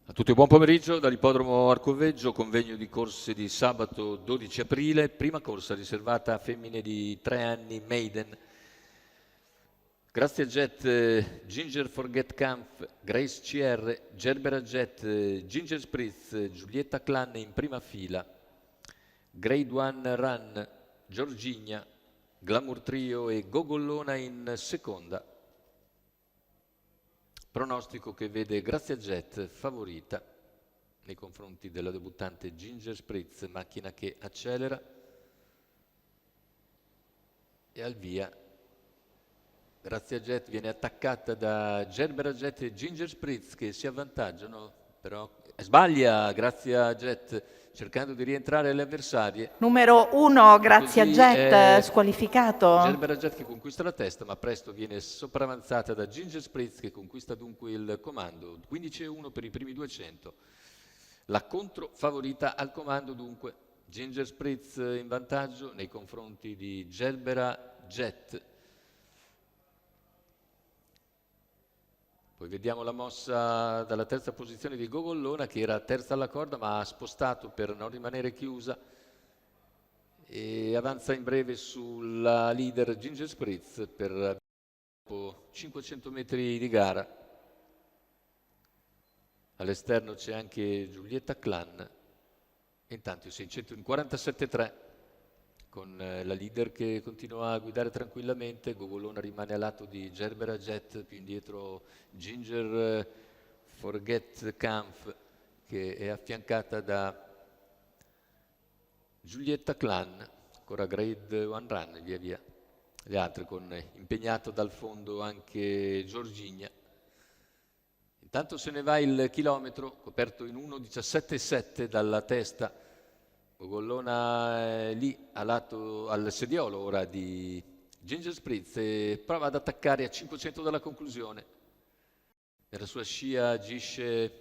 A tutti buon pomeriggio dall'Ippodromo Arcoveggio, convegno di corse di sabato 12 aprile, prima corsa riservata a femmine di 3 anni, maiden. Grazia Jet, Ginger Forget Kampf, Grace CR, Gerbera Jet, Ginger Spritz, Giulietta Clan in prima fila, Grade One Run, Giorginia, Glamour Trio e Gogollona in seconda. Pronostico che vede Grazia Jet favorita nei confronti della debuttante Ginger Spritz, macchina che accelera, e al via Grazia Jet viene attaccata da Gerbera Jet e Ginger Spritz che si avvantaggiano, però sbaglia Grazia Jet cercando di rientrare alle avversarie. Numero 1, Grazia Così Jet, squalificato. Gerbera Jet che conquista la testa, ma presto viene sopravanzata da Ginger Spritz che conquista dunque il comando. 15-1 per i primi 200. La controfavorita al comando dunque. Ginger Spritz in vantaggio nei confronti di Gerbera Jet. Poi vediamo la mossa dalla terza posizione di Gogollona che era terza alla corda ma ha spostato per non rimanere chiusa e avanza in breve sulla leader Ginger Spritz per 500 metri di gara. All'esterno c'è anche Giulietta Clan. Intanto i 600 in 47,3 con la leader che continua a guidare tranquillamente. Gogollona rimane a lato di Gerbera Jet, più indietro Ginger Forget Kampf che è affiancata da Giulietta Clan, ancora Grade One Run, via via. Le altre con impegnato dal fondo anche Giorginia. Intanto se ne va il chilometro, coperto in 1,17,7 dalla testa. Gogollona è lì a lato, al sediolo ora di Ginger Spritz e prova ad attaccare a 500 dalla conclusione. Nella sua scia agisce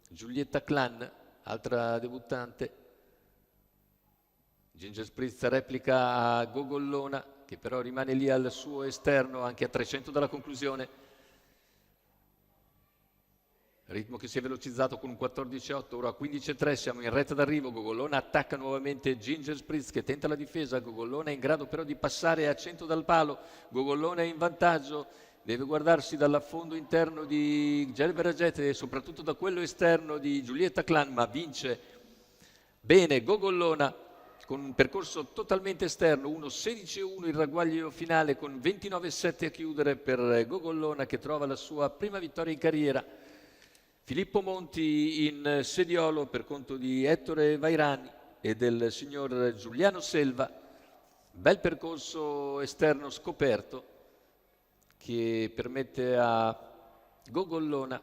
Giulietta Clan, altra debuttante. Ginger Spritz replica a Gogollona che però rimane lì al suo esterno anche a 300 dalla conclusione. Ritmo che si è velocizzato con un 14,8, ora a 15,3, siamo in retta d'arrivo. Gogollona attacca nuovamente Ginger Spritz che tenta la difesa. Gogollona è in grado però di passare a 100 dal palo. Gogollona è in vantaggio, deve guardarsi dall'affondo interno di Gerbera Jet e soprattutto da quello esterno di Giulietta Clan, ma vince bene Gogollona con un percorso totalmente esterno, 1.16.1 il ragguaglio finale con 29.7 a chiudere per Gogollona che trova la sua prima vittoria in carriera. Filippo Monti in sediolo per conto di Ettore Vairani e del signor Giuliano Selva. Bel percorso esterno scoperto che permette a Gogollona